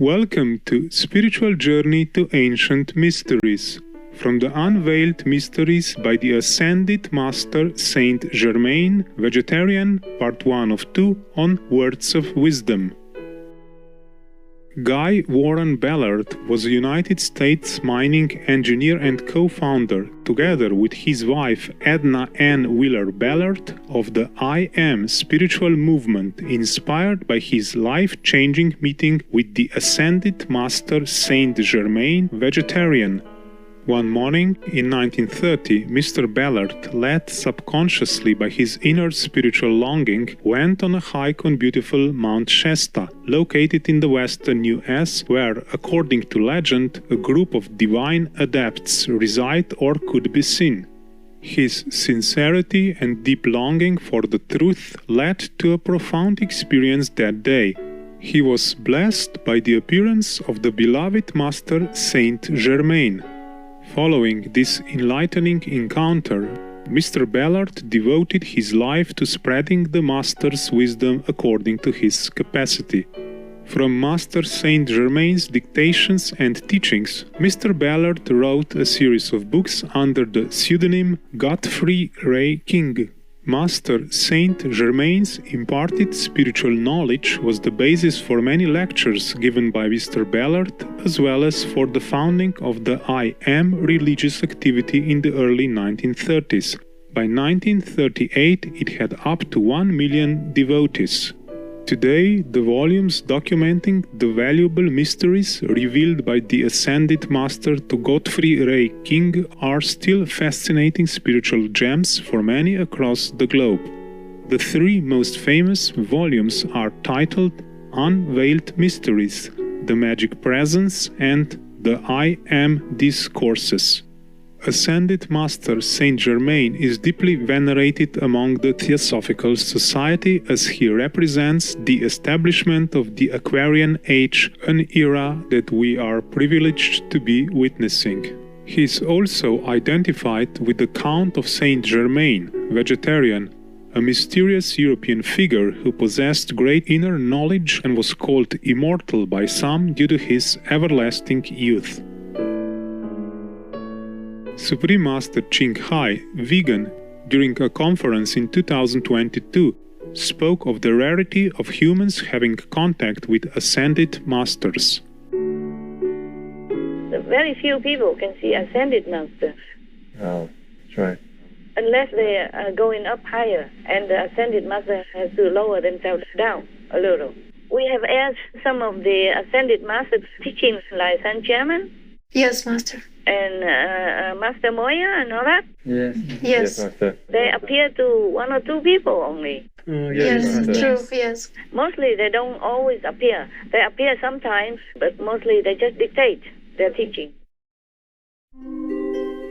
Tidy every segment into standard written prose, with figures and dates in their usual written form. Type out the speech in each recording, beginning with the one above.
Welcome to Spiritual Journey to Ancient Mysteries, from the Unveiled Mysteries by the Ascended Master Saint Germain, Vegetarian, Part 1 of 2 on Words of Wisdom. Guy Warren Ballard was a United States mining engineer and co-founder, together with his wife Edna Ann Wheeler Ballard, of the I Am spiritual movement, inspired by his life-changing meeting with the Ascended Master Saint Germain, Vegetarian. One morning in 1930, Mr. Ballard, led subconsciously by his inner spiritual longing, went on a hike on beautiful Mount Shasta, located in the western U.S., where, according to legend, a group of divine adepts reside or could be seen. His sincerity and deep longing for the truth led to a profound experience that day. He was blessed by the appearance of the beloved Master Saint Germain. Following this enlightening encounter, Mr. Ballard devoted his life to spreading the Master's wisdom according to his capacity. From Master Saint Germain's dictations and teachings, Mr. Ballard wrote a series of books under the pseudonym Godfrey Ray King. Master Saint Germain's imparted spiritual knowledge was the basis for many lectures given by Mr. Ballard, as well as for the founding of the I Am religious activity in the early 1930s. By 1938, it had up to 1 million devotees. Today, the volumes documenting the valuable mysteries revealed by the Ascended Master to Godfrey Ray King are still fascinating spiritual gems for many across the globe. The three most famous volumes are titled Unveiled Mysteries, The Magic Presence, and The I Am Discourses. Ascended Master Saint Germain is deeply venerated among the Theosophical Society as he represents the establishment of the Aquarian Age, an era that we are privileged to be witnessing. He is also identified with the Count of Saint Germain, Vegetarian, a mysterious European figure who possessed great inner knowledge and was called immortal by some due to his everlasting youth. Supreme Master Ching Hai, vegan, during a conference in 2022, spoke of the rarity of humans having contact with ascended masters. Very few people can see ascended masters. Oh, that's right. Unless they are going up higher, and the ascended master has to lower themselves down a little. We have asked some of the ascended masters teachings like Saint Germain. Yes, Master. And Master Moya and all that. Yes. Yes. Master. They appear to one or two people only. Yes, Master. true, yes. Mostly they don't always appear. They appear sometimes, but mostly they just dictate their teaching.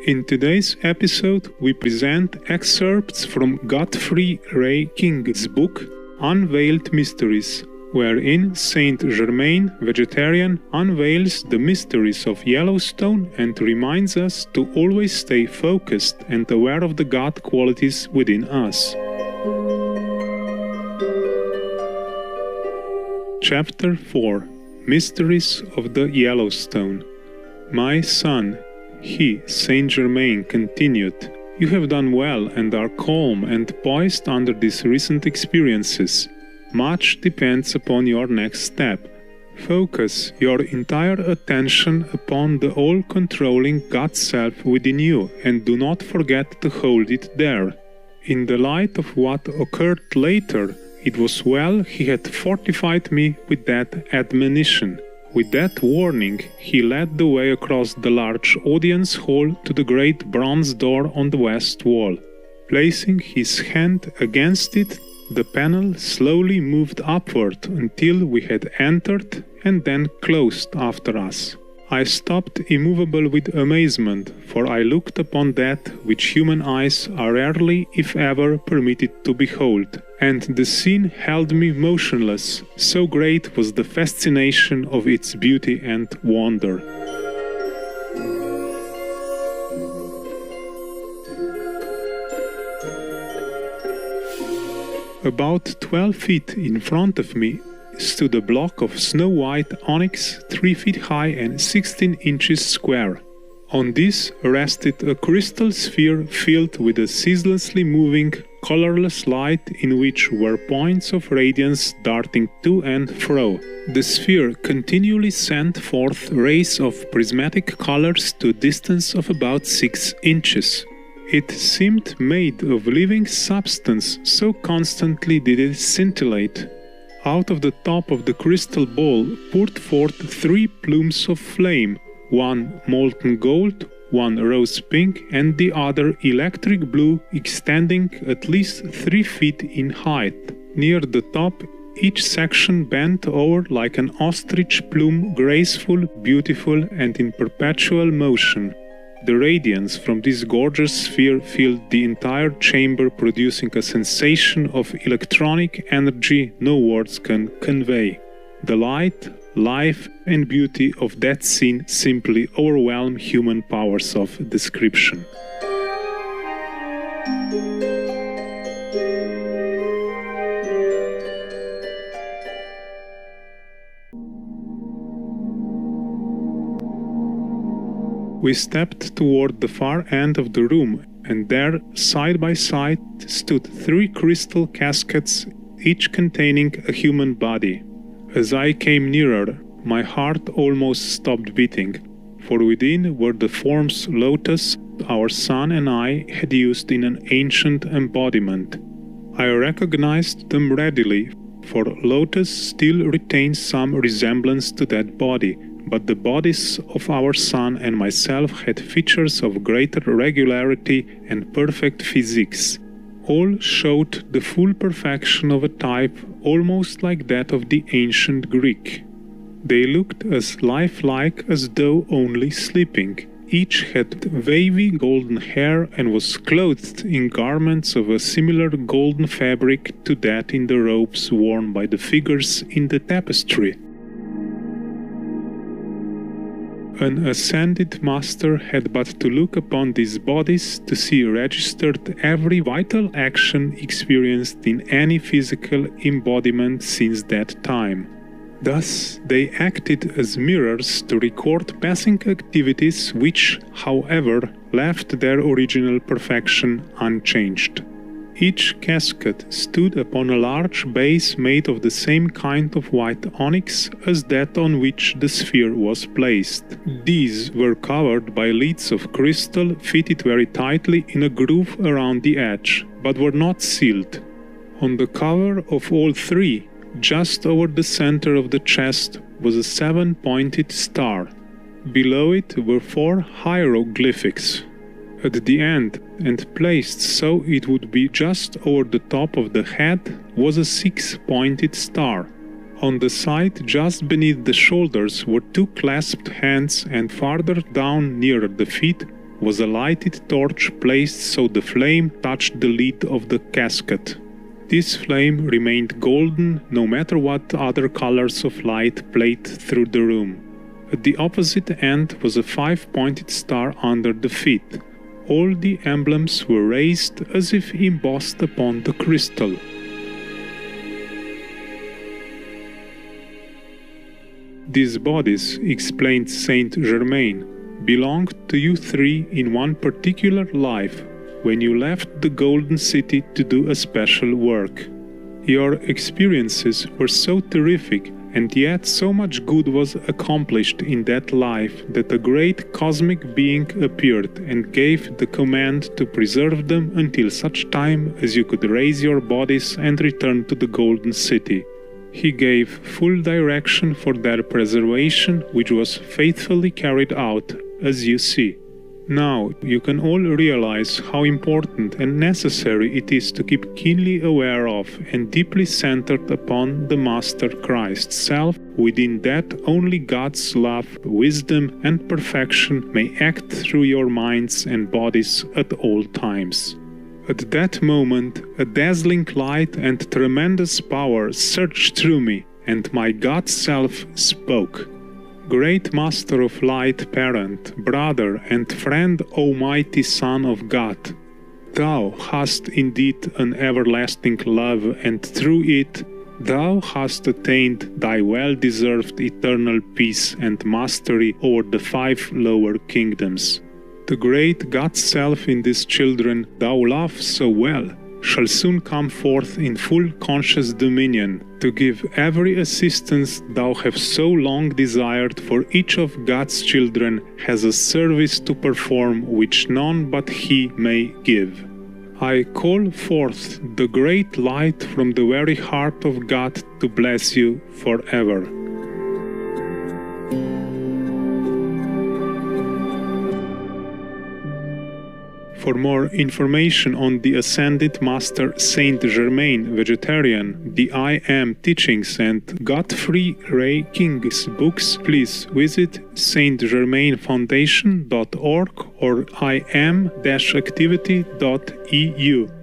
In today's episode, we present excerpts from Godfrey Ray King's book, Unveiled Mysteries, wherein Saint Germain, Vegetarian, unveils the mysteries of Yellowstone and reminds us to always stay focused and aware of the God qualities within us. Chapter 4 Mysteries of the Yellowstone. My son, he, Saint Germain, continued, you have done well and are calm and poised under these recent experiences. Much depends upon your next step. Focus your entire attention upon the all-controlling God Self within you and do not forget to hold it there. In the light of what occurred later, it was well he had fortified me with that admonition. With that warning, he led the way across the large audience hall to the great bronze door on the west wall. Placing his hand against it, the panel slowly moved upward until we had entered and then closed after us. I stopped immovable with amazement, for I looked upon that which human eyes are rarely, if ever, permitted to behold, and the scene held me motionless, so great was the fascination of its beauty and wonder. About 12 feet in front of me stood a block of snow-white onyx 3 feet high and 16 inches square. On this rested a crystal sphere filled with a ceaselessly moving, colorless light in which were points of radiance darting to and fro. The sphere continually sent forth rays of prismatic colors to a distance of about 6 inches. It seemed made of living substance, so constantly did it scintillate. Out of the top of the crystal ball poured forth 3 plumes of flame, one molten gold, one rose pink, and the other electric blue, extending at least 3 feet in height. Near the top, each section bent over like an ostrich plume, graceful, beautiful, and in perpetual motion. The radiance from this gorgeous sphere filled the entire chamber, producing a sensation of electronic energy no words can convey. The light, life, and beauty of that scene simply overwhelm human powers of description. We stepped toward the far end of the room, and there, side by side, stood 3 crystal caskets, each containing a human body. As I came nearer, my heart almost stopped beating, for within were the forms Lotus, our son, and I had used in an ancient embodiment. I recognized them readily, for Lotus still retains some resemblance to that body, but the bodies of our son and myself had features of greater regularity and perfect physiques. All showed the full perfection of a type almost like that of the ancient Greek. They looked as lifelike as though only sleeping. Each had wavy golden hair and was clothed in garments of a similar golden fabric to that in the robes worn by the figures in the tapestry. An ascended master had but to look upon these bodies to see registered every vital action experienced in any physical embodiment since that time. Thus, they acted as mirrors to record passing activities which, however, left their original perfection unchanged. Each casket stood upon a large base made of the same kind of white onyx as that on which the sphere was placed. These were covered by leads of crystal fitted very tightly in a groove around the edge, but were not sealed. On the cover of all 3, just over the center of the chest, was a 7-pointed star. Below it were 4 hieroglyphics. At the end, and placed so it would be just over the top of the head, was a 6-pointed star. On the side just beneath the shoulders were 2 clasped hands, and farther down nearer the feet was a lighted torch placed so the flame touched the lid of the casket. This flame remained golden no matter what other colors of light played through the room. At the opposite end was a 5-pointed star under the feet. All the emblems were raised as if embossed upon the crystal. These bodies, explained Saint Germain, belonged to you 3 in one particular life, when you left the Golden City to do a special work. Your experiences were so terrific, and yet so much good was accomplished in that life that a great cosmic being appeared and gave the command to preserve them until such time as you could raise your bodies and return to the Golden City. He gave full direction for their preservation, which was faithfully carried out, as you see. Now you can all realize how important and necessary it is to keep keenly aware of and deeply centered upon the Master Christ's self. Within that only God's love, wisdom, and perfection may act through your minds and bodies at all times. At that moment, a dazzling light and tremendous power surged through me, and my God's self spoke. Great Master of Light, Parent, Brother, and Friend, Almighty Son of God, Thou hast indeed an everlasting love, and through it Thou hast attained thy well-deserved eternal peace and mastery over the 5 lower kingdoms. The great God's self in these children thou love so well shall soon come forth in full conscious dominion to give every assistance thou have so long desired, for each of God's children has a service to perform which none but He may give. I call forth the great light from the very heart of God to bless you forever. For more information on the Ascended Master Saint Germain Vegetarian, the I Am teachings and Godfrey Ray King's books, please visit stgermainfoundation.org or im-activity.eu.